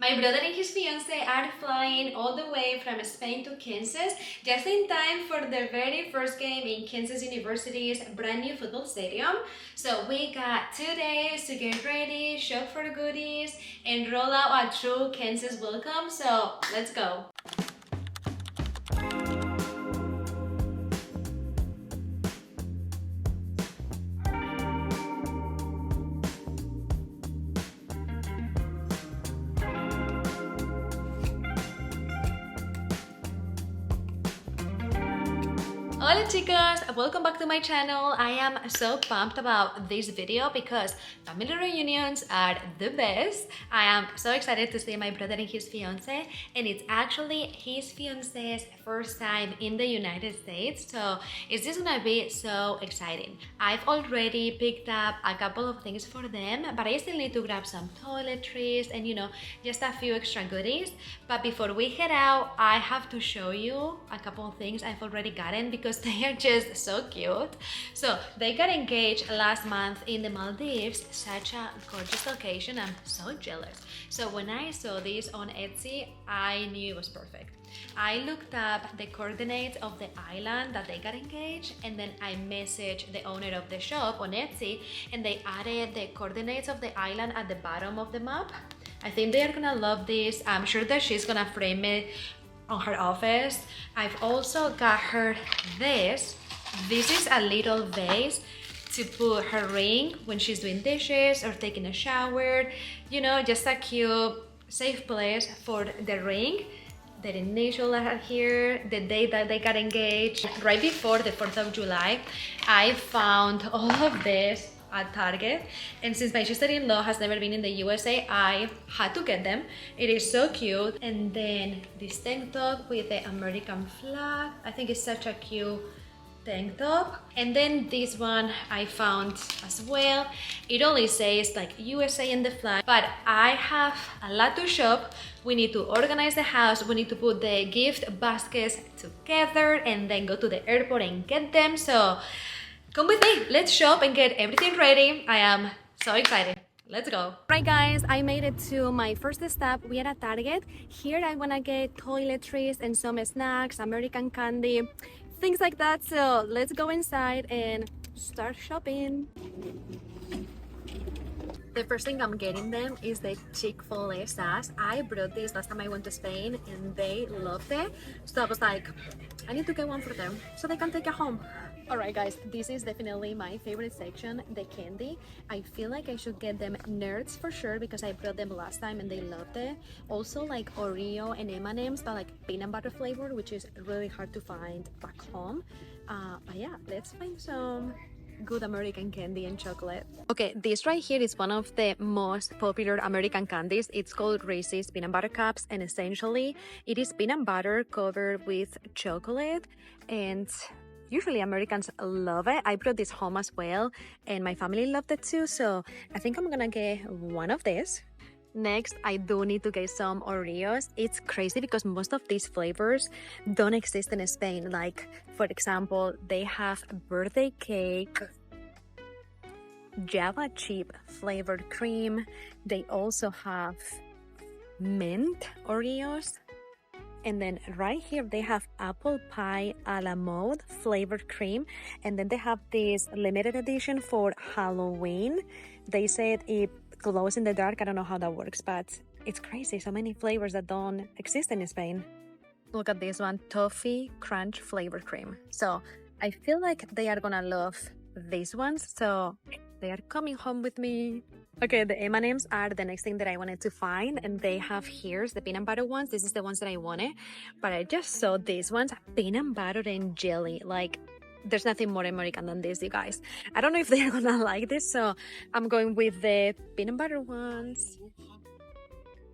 My brother and his fiancée are flying all the way from Spain to Kansas just in time for the very first game in Kansas University's brand new football stadium. So we got 2 days to get ready, shop for goodies, and roll out a true Kansas welcome. So let's go. Hola chicos, welcome back to my channel. I am so pumped about this video because family reunions are the best. I am so excited to see my brother and his fiance, and it's actually his fiance's first time in the United States, so it's just gonna be so exciting. I've already picked up a couple of things for them, but I still need to grab some toiletries and just a few extra goodies. But before we head out, I have to show you a couple of things I've already gotten because they are just so cute. So they got engaged last month in the Maldives, such a gorgeous location. I'm so jealous. So when I saw this on Etsy, I knew it was perfect. I looked up the coordinates of the island that they got engaged, and then I messaged the owner of the shop on Etsy, and they added the coordinates of the island at the bottom of the map. I think they are gonna love this. I'm sure that she's gonna frame it on her office. I've also got her this. This is a little vase to put her ring when she's doing dishes or taking a shower. Just a cute, safe place for the ring. The initial are here, the day that they got engaged. Right before the 4th of July, I found all of this at Target, and since my sister-in-law has never been in the USA, I had to get them. It is so cute. And then this tank top with the American flag. I think it's such a cute tank top. And then this one I found as well. It only says like USA in the flag, but I have a lot to shop. We need to organize the house, we need to put the gift baskets together and then go to the airport and get them. So come with me, let's shop and get everything ready. I am so excited. Let's go. Right guys, I made it to my first stop. We are at Target. Here I wanna get toiletries and some snacks, American candy, things like that. So let's go inside and start shopping. The first thing I'm getting them is the Chick-fil-A sauce. I brought this last time I went to Spain and they loved it. So I was like, I need to get one for them so they can take it home. Alright guys, this is definitely my favorite section, the candy. I feel like I should get them Nerds for sure because I brought them last time and they loved it. Also like Oreo and M&M's, but like peanut butter flavor, which is really hard to find back home. But yeah, let's find some good American candy and chocolate. Okay, this right here is one of the most popular American candies. It's called Reese's Peanut Butter Cups, and essentially it is peanut butter covered with chocolate, and usually Americans love it. I brought this home as well and my family loved it too, so I think I'm gonna get one of these. Next, I do need to get some Oreos. It's crazy because most of these flavors don't exist in Spain. Like, for example, they have birthday cake, Java chip flavored cream. They also have mint Oreos. And then right here, they have apple pie a la mode flavored cream. And then they have this limited edition for Halloween. They said it glows in the dark. I don't know how that works, but it's crazy. So many flavors that don't exist in Spain. Look at this one, toffee crunch flavored cream. So I feel like they are gonna love these ones. So they are coming home with me. Okay, the M&M's are the next thing that I wanted to find, and they have here's the peanut butter ones. This is the ones that I wanted, but I just saw these ones, peanut butter and jelly. Like, there's nothing more American than this, you guys. I don't know if they're gonna like this, so I'm going with the peanut butter ones.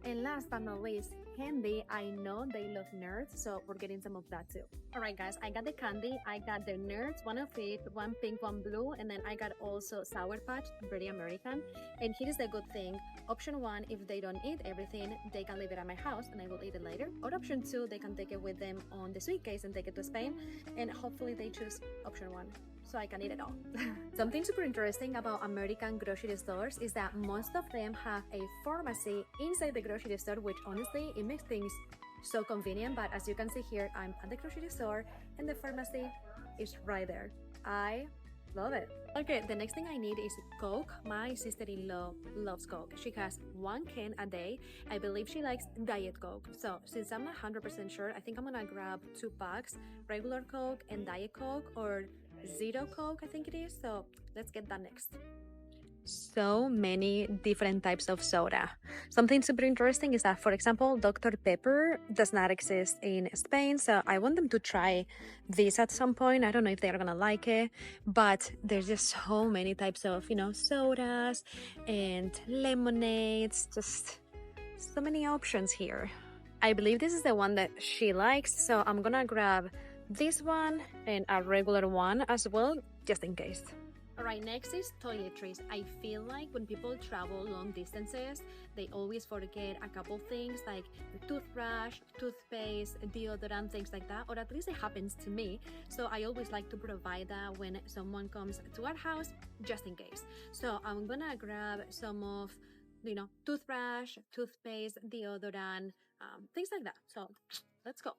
And last but not least, candy. I know they love Nerds, so we're getting some of that too. Alright guys, I got the candy, I got the Nerds, one of each, one pink, one blue, and then I got also Sour Patch, very American. And here is the good thing, option 1, if they don't eat everything, they can leave it at my house and I will eat it later. Or option 2, they can take it with them on the suitcase and take it to Spain, and hopefully they choose option 1, so I can eat it all. Something super interesting about American grocery stores is that most of them have a pharmacy inside the grocery store, which honestly, it makes things so convenient. But as you can see here, I'm at the grocery store and the pharmacy is right there. I love it. Okay, the next thing I need is Coke. My sister-in-law loves Coke. She has 1 can a day. I believe she likes Diet Coke. So since I'm not 100% sure, I think I'm gonna grab 2 packs, regular Coke and Diet Coke, or Zero Coke, I think it is. So let's get that next. So many different types of soda. Something super interesting is that, for example, Dr. Pepper does not exist in Spain, so I want them to try this at some point. I don't know if they're gonna like it, but there's just so many types of, sodas and lemonades, just so many options here. I believe this is the one that she likes, so I'm gonna grab this one and a regular one as well, just in case. Alright, next is toiletries. I feel like when people travel long distances, they always forget a couple things like the toothbrush, toothpaste, deodorant, things like that, or at least it happens to me. So I always like to provide that when someone comes to our house, just in case. So I'm gonna grab some of, toothbrush, toothpaste, deodorant, things like that. So let's go.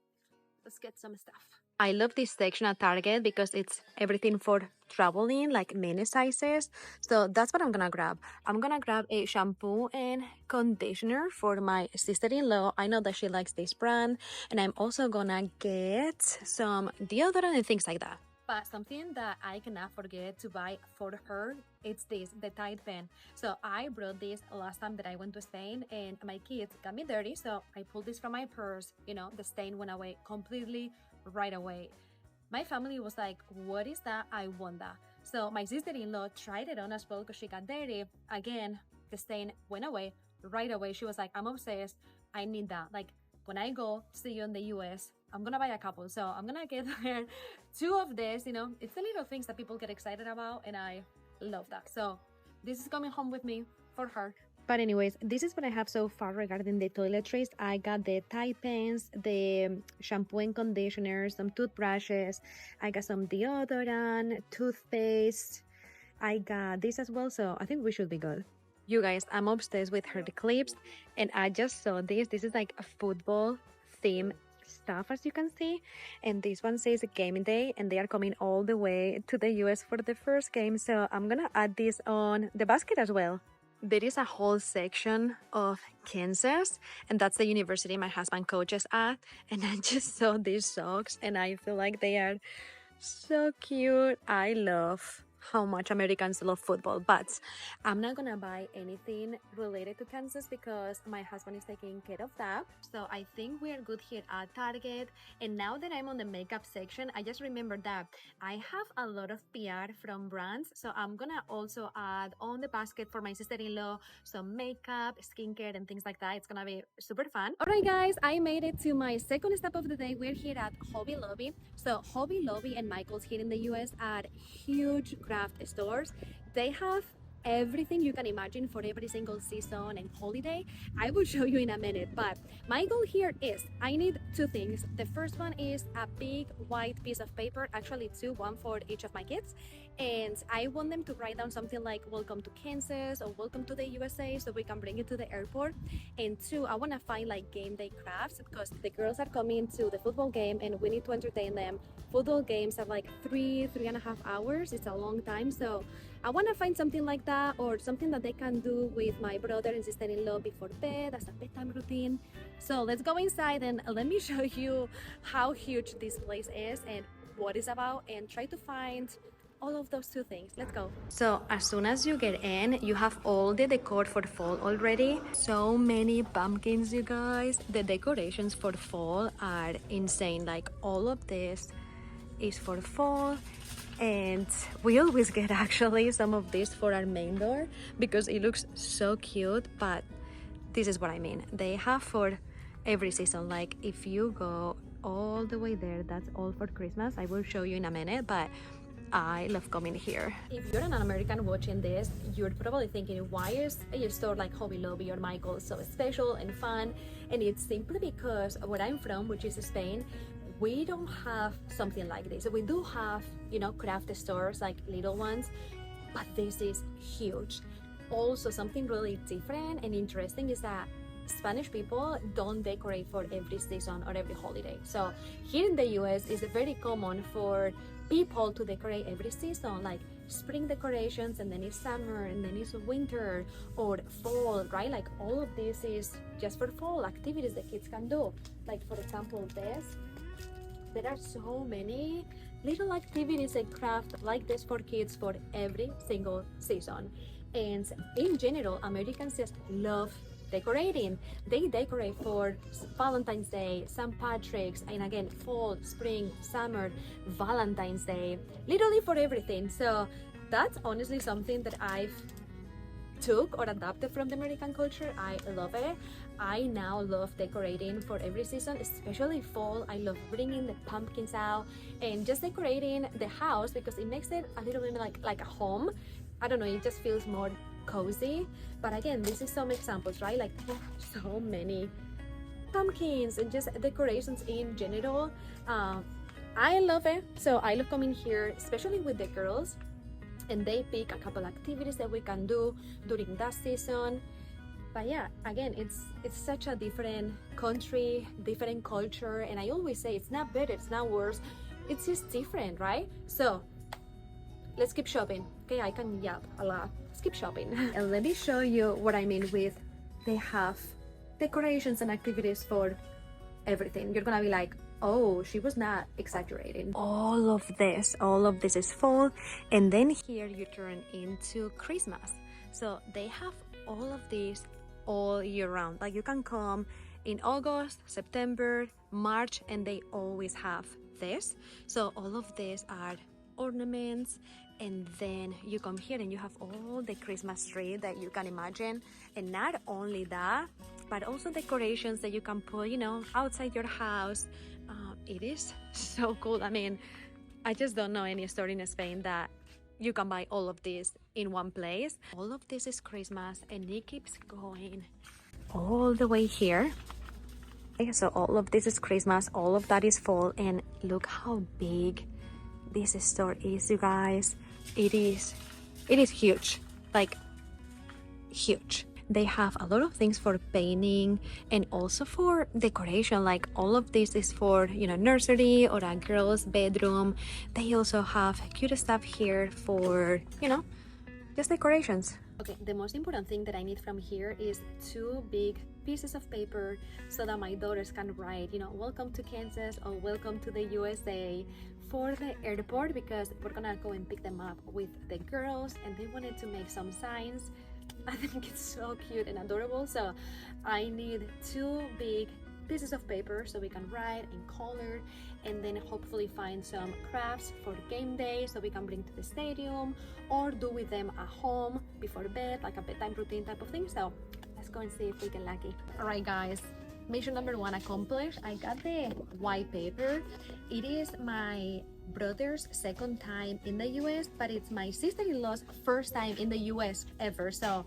Let's get some stuff. I love this section at Target because it's everything for traveling, like mini sizes. So that's what I'm gonna grab. I'm gonna grab a shampoo and conditioner for my sister-in-law. I know that she likes this brand. And I'm also gonna get some deodorant and things like that. But something that I cannot forget to buy for her, it's this, the Tide pen. So I brought this last time that I went to Spain and my kids got me dirty. So I pulled this from my purse, the stain went away completely right away. My family was like, what is that? I want that. So my sister-in-law tried it on as well because she got dirty. Again, the stain went away right away. She was like, I'm obsessed. I need that. Like when I go see you in the US, I'm gonna buy a couple. So I'm gonna get her 2 of this, it's the little things that people get excited about and I love that. So this is coming home with me for her. But anyways, this is what I have so far regarding the toiletries. I got the Tide pens, the shampoo and conditioner, some toothbrushes, I got some deodorant, toothpaste, I got this as well, so I think we should be good. You guys, I'm obsessed with her clips and I just saw this. This is like a football theme stuff, as you can see, and this one says gaming day and they are coming all the way to the US for the first game, so I'm gonna add this on the basket as well. There is a whole section of Kansas, and that's the university my husband coaches at, and I just saw these socks and I feel like they are so cute. I love how much Americans love football, but I'm not gonna buy anything related to Kansas because my husband is taking care of that. So I think we are good here at Target. And now that I'm on the makeup section, I just remembered that I have a lot of PR from brands, so I'm gonna also add on the basket for my sister-in-law some makeup, skincare, and things like that. It's gonna be super fun. All right guys, I made it to my second step of the day. We're here at Hobby Lobby. So Hobby Lobby and Michael's here in the US are huge craft stores. They have everything you can imagine for every single season and holiday. I will show you in a minute, but my goal here is I need 2 things. The first one is a big white piece of paper, actually 2, one for each of my kids, and I want them to write down something like welcome to Kansas or welcome to the USA so we can bring it to the airport. And 2, I want to find like game day crafts because the girls are coming to the football game and we need to entertain them. Football games are like 3.5 hours. It's a long time, so I want to find something like that or something that they can do with my brother and sister-in-law before bed as a bedtime routine. So let's go inside and let me show you how huge this place is and what it's about, and try to find all of those 2 things. Let's go. So as soon as you get in, you have all the decor for fall already. So many pumpkins, you guys. The decorations for fall are insane. Like all of this is for fall, and we always get actually some of this for our main door because it looks so cute. But this is what I mean, they have for every season. Like if you go all the way there, that's all for Christmas. I will show you in a minute, but I love coming here. If you're an American watching this, you're probably thinking, why is a store like Hobby Lobby or Michael's so special and fun? And it's simply because where I'm from, which is Spain, we don't have something like this. We do have, you know, craft stores, like little ones, but this is huge. Also, something really different and interesting is that Spanish people don't decorate for every season or every holiday. So here in the US, it's very common for people to decorate every season, like spring decorations, and then it's summer, and then it's winter or fall, right? Like all of this is just for fall activities that kids can do. Like for example, there are so many little activities and craft like this for kids for every single season. And in general, Americans just love decorating. They decorate for Valentine's Day, St. Patrick's, and again, fall, spring, summer, Valentine's Day, literally for everything. So that's honestly something that I've took or adapted from the American culture. I love it. I now love decorating for every season, especially fall. I love bringing the pumpkins out and just decorating the house because it makes it a little bit like a home. I don't know, it just feels more cozy. But again, this is some examples, right? Like there are so many pumpkins and just decorations in general. I love it. So I love coming here, especially with the girls, and they pick a couple activities that we can do during that season. But yeah, again, it's such a different country, different culture, and I always say it's not better, it's not worse, it's just different, right? So let's keep shopping. Okay, I can yap a lot. Let's keep shopping. And let me show you what I mean with they have decorations and activities for everything. You're gonna be like, oh, she was not exaggerating. All of this is fall, and then here you turn into Christmas. So they have all of these all year round. Like you can come in August, September, March, and they always have this. So all of these are ornaments, and then you come here and you have all the Christmas tree that you can imagine. And not only that, but also decorations that you can put, you know, outside your house. It is so cool. I mean, I just don't know any store in Spain that you can buy all of this in one place. All of this is Christmas, and it keeps going all the way here. Okay, so all of this is Christmas, all of that is fall, and look how big this store is, you guys. It is huge, like huge. They have a lot of things for painting and also for decoration. Like all of this is for, you know, nursery or a girl's bedroom. They also have cute stuff here for, you know, just decorations. Okay, the most important thing that I need from here is 2 big pieces of paper so that my daughters can write, you know, welcome to Kansas or welcome to the USA for the airport, because we're gonna go and pick them up with the girls, and they wanted to make some signs. I think it's so cute and adorable. So I need 2 big pieces of paper so we can write and color, and then hopefully find some crafts for game day so we can bring to the stadium or do with them at home before bed, like a bedtime routine type of thing. So let's go and see if we get lucky. All right, guys, mission number 1 accomplished. I got the white paper. It is my brother's second time in the US, but it's my sister-in-law's first time in the US ever. So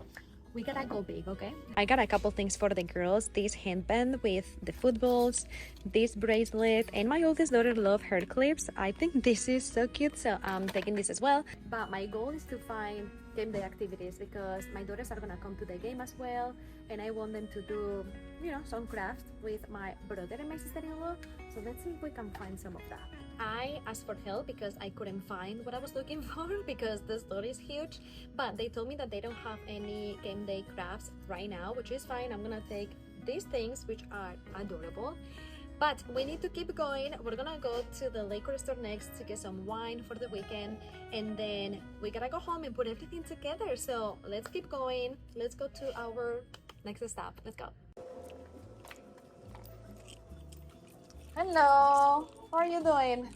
we gotta go big, okay? I got a couple things for the girls. This handband with the footballs, this bracelet, and my oldest daughter loves hair clips. I think this is so cute, so I'm taking this as well. But my goal is to find game day activities because my daughters are gonna come to the game as well, and I want them to do, you know, some crafts with my brother and my sister-in-law. So let's see if we can find some of that. I asked for help because I couldn't find what I was looking for because the store is huge, but they told me that they don't have any game day crafts right now, which is fine. I'm gonna take these things, which are adorable, but we need to keep going. We're gonna go to the liquor store next to get some wine for the weekend, and then we gotta go home and put everything together. So let's keep going. Let's go to our next stop. Let's go. Hello, how are you doing?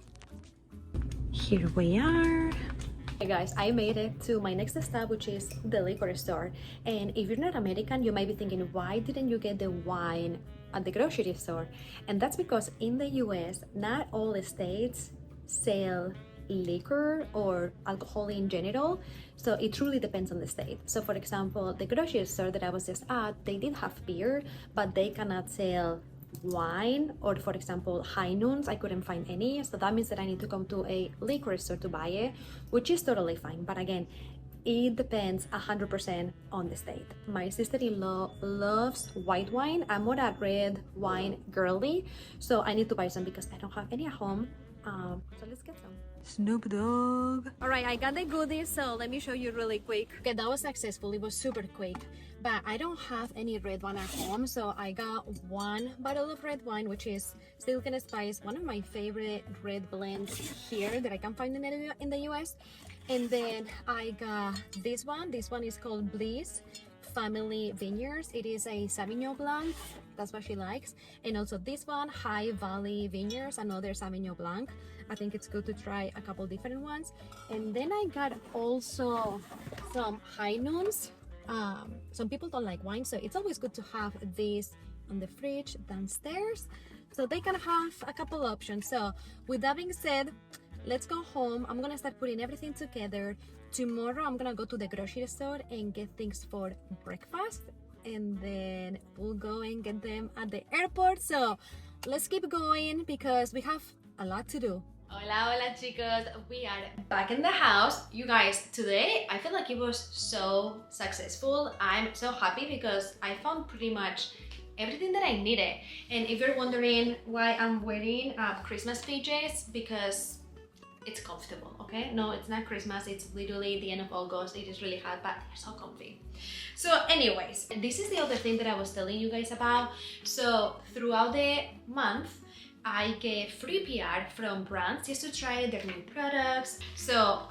Here we are. Hey guys, I made it to my next stop, which is the liquor store. And if you're not American, you might be thinking, why didn't you get the wine at the grocery store. And that's because in the US, not all states sell liquor or alcohol in general, so it truly depends on the state. So for example, the grocery store that I was just at, they did have beer, but they cannot sell wine, or for example high noons, I couldn't find any, so that means that I need to come to a liquor store to buy it, which is totally fine. But again, it depends 100% on the state. My sister-in-law loves white wine. I'm more a red wine girly, so I need to buy some because I don't have any at home. So let's get some. Snoop Dogg. All right, I got the goodies, so let me show you really quick. Okay, that was successful. It was super quick, but I don't have any red wine at home, so I got one bottle of red wine, which is Silk and Spice, one of my favorite red blends here that I can find in the US. And then I got this one. This one is called Bliss Family Vineyards. It is a Sauvignon Blanc. That's what she likes. And also this one, High Valley Vineyards, another Sauvignon Blanc. I think it's good to try a couple different ones. And then I got also some High Noons. Some people don't like wine, so it's always good to have this on the fridge downstairs, so they can have a couple options. So with that being said, let's go home. I'm gonna start putting everything together. Tomorrow I'm gonna go to the grocery store and get things for breakfast, and then we'll go and get them at the airport. So let's keep going because we have a lot to do. Hola, hola chicos, we are back in the house. You guys, today I feel like it was so successful. I'm so happy because I found pretty much everything that I needed. And if you're wondering why I'm wearing Christmas PJs, because it's comfortable, okay? No, it's not Christmas, it's literally the end of August. It is really hot, but they're so comfy. So anyways, this is the other thing that I was telling you guys about. So throughout the month, I get free PR from brands just to try their new products. So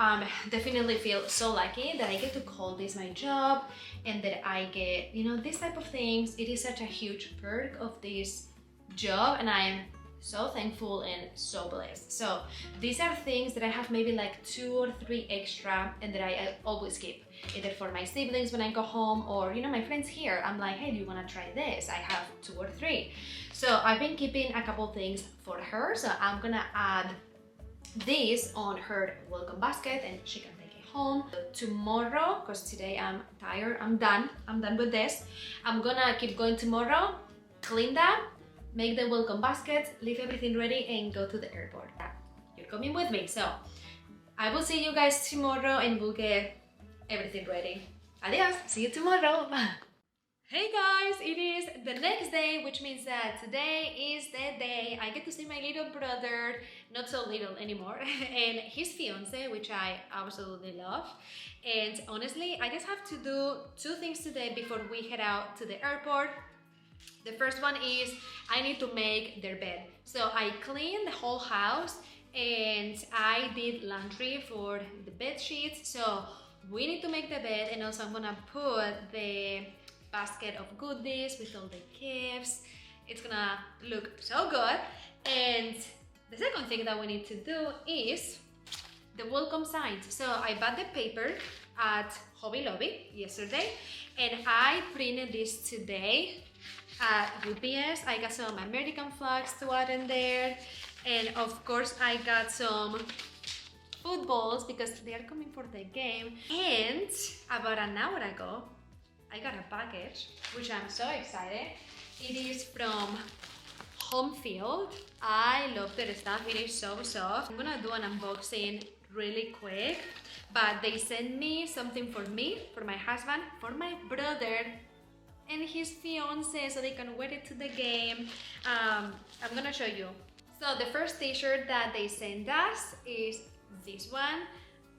definitely feel so lucky that I get to call this my job and that I get, you know, this type of things. It is such a huge perk of this job, and I'm so thankful and so blessed. So these are things that I have maybe like 2 or 3 extra and that I always keep, either for my siblings when I go home, or you know, my friends here. I'm like, hey, do you want to try this? I have 2 or 3. So I've been keeping a couple things for her, so I'm gonna add this on her welcome basket and she can take it home. Tomorrow, because today I'm tired, I'm done with this. I'm gonna keep going tomorrow, clean that, make the welcome baskets, leave everything ready, and go to the airport. You're coming with me, so I will see you guys tomorrow and we'll get everything ready. Adios, see you tomorrow. Hey guys, it is the next day, which means that today is the day I get to see my little brother, not so little anymore, and his fiance, which I absolutely love. And honestly, I just have to do 2 things today before we head out to the airport. The first one is I need to make their bed. So I cleaned the whole house and I did laundry for the bed sheets. So we need to make the bed, and also I'm gonna put the basket of goodies with all the gifts. It's gonna look so good. And the second thing that we need to do is the welcome signs. So I bought the paper at Hobby Lobby yesterday and I printed this today at UPS. I got some American flags to add in there, and of course I got some footballs because they are coming for the game. And about an hour ago I got a package, which I'm so excited. It is from Home Field. I love their stuff, it is so soft. I'm gonna do an unboxing really quick, but they sent me something for me, for my husband, for my brother and his fiance, so they can wear it to the game. I'm gonna show you. So the first t-shirt that they sent us is this one.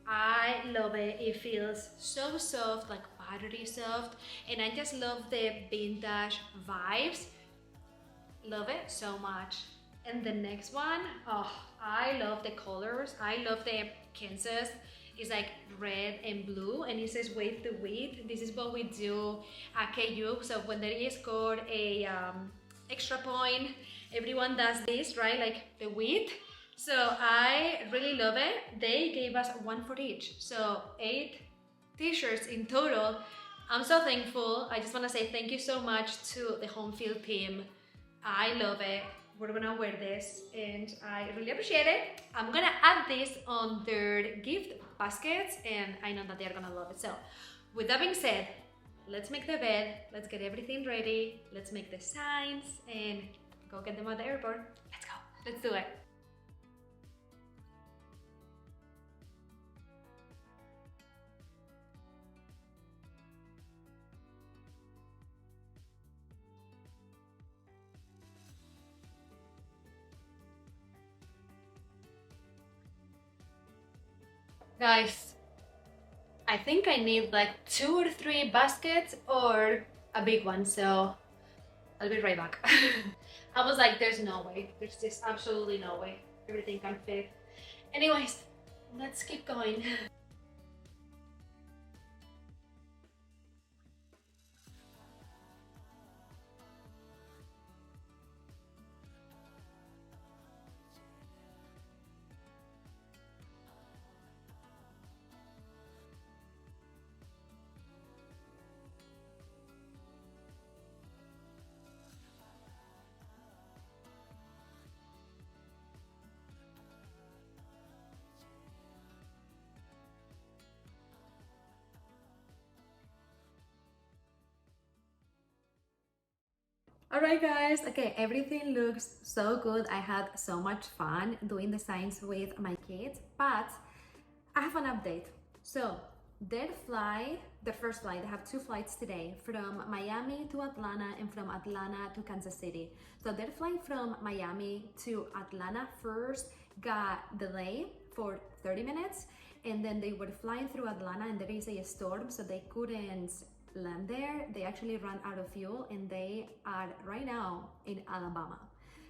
I love it. It feels so soft, like buttery soft, and I just love the vintage vibes. Love it so much. And the next one, oh, I love the colors. I love the Kansas. It's like red and blue, and it says wait to wheat. This is what we do at KU. So when there is scored a extra point, everyone does this, right? Like the wheat. So I really love it. They gave us 1 for each, so 8 t-shirts in total. I'm so thankful. I just want to say thank you so much to the Home Field team. I love it. We're gonna wear this and I really appreciate it. I'm gonna add this on their gift baskets and I know that they're gonna love it. So with that being said, let's make the bed, let's get everything ready, let's make the signs and go get them at the airport. Let's go, let's do it. Guys, I think I need like 2 or 3 baskets or a big one, so I'll be right back. I was like, there's no way. There's just absolutely no way. Everything can fit. Anyways, let's keep going. Alright guys, okay, everything looks so good. I had so much fun doing the signs with my kids, but I have an update. So their first flight, they have 2 flights today from Miami to Atlanta and from Atlanta to Kansas City. So their flight from Miami to Atlanta first got delayed for 30 minutes and then they were flying through Atlanta and there is a storm so they couldn't land there. They actually ran out of fuel and they are right now in Alabama.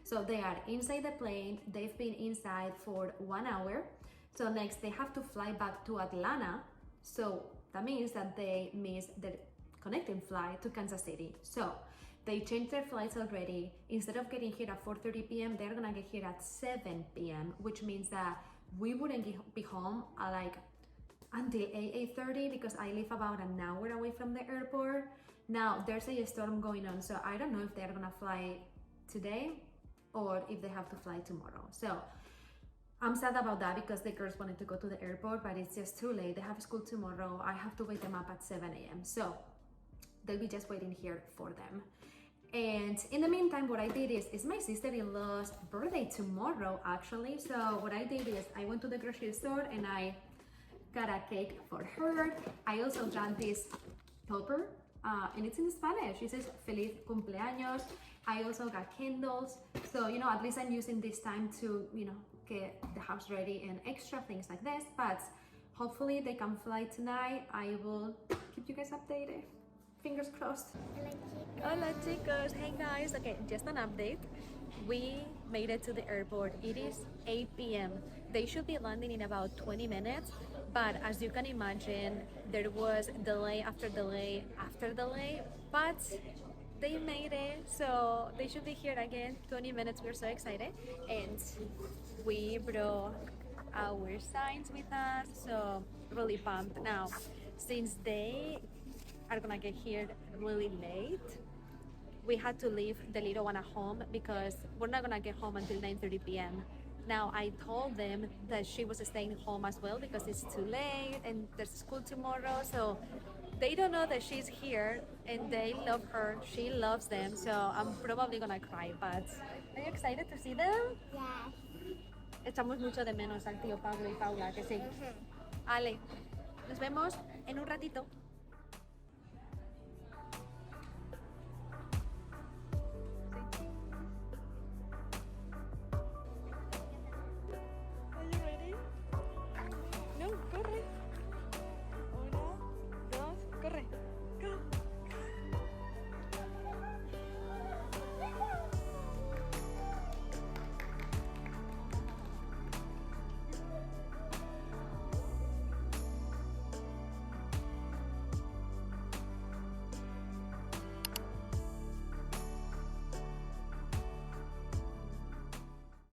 So they are inside the plane. They've been inside for 1 hour. So next they have to fly back to Atlanta. So that means that they missed the connecting flight to Kansas City. So they changed their flights already. Instead of getting here at 4:30 p.m., they're gonna get here at 7 p.m., which means that we wouldn't be home at like until 8:30 because I live about an hour away from the airport. Now there's a storm going on, so I don't know if they're gonna fly today or if they have to fly tomorrow. So I'm sad about that because the girls wanted to go to the airport, but it's just too late. They have school tomorrow. I have to wake them up at 7 a.m. So they'll be just waiting here for them. And in the meantime, what I did is it's my sister-in-law's birthday tomorrow actually. So what I did is I went to the grocery store and I got a cake for her. I also got this topper and it's in Spanish. It says Feliz Cumpleaños. I also got candles. So, you know, at least I'm using this time to, you know, get the house ready and extra things like this. But hopefully they can fly tonight. I will keep you guys updated. Fingers crossed. Hola chicos. Hey guys. Okay, just an update. We made it to the airport. It is 8 p.m. They should be landing in about 20 minutes. But as you can imagine, there was delay after delay after delay, but they made it, so they should be here again 20 minutes. We're so excited, and we brought our signs with us, so really pumped. Now, since they are gonna get here really late, we had to leave the little one at home because we're not gonna get home until 9:30 p.m. Now I told them that she was staying home as well because it's too late and there's school tomorrow, so they don't know that she's here and they love her. She loves them, so I'm probably gonna cry, but are you excited to see them? Yeah. Echamos mucho de menos al tío Pablo y Paula, que sí. Ale, nos vemos en un ratito.